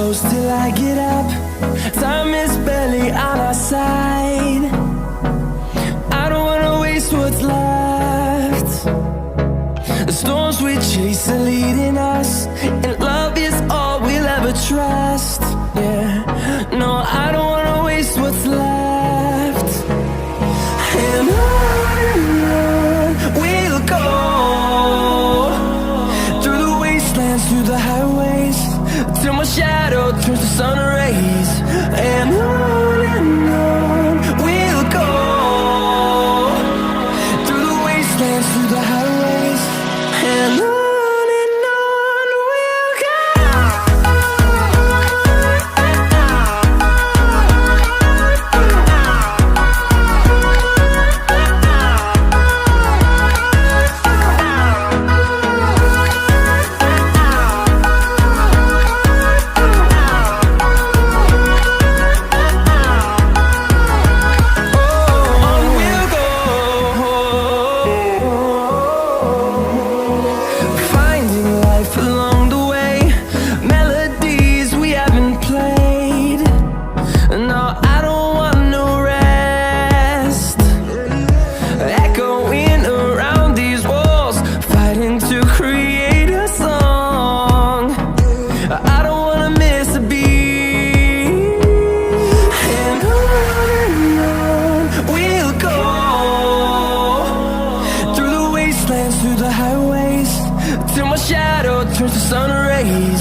close till I get up. Time is barely on our side. I don't wanna waste what's left. The storms we chase are leading us, and love is all we'll ever trust. Yeah, no, I don't wanna waste what's left. And on we'll go, through the wastelands, through the highways, till my shadow turns to sun rays. And on we'll go, through the wastelands, through the highways, and on we'll go. Through the highways, till my shadow turns to sun rays.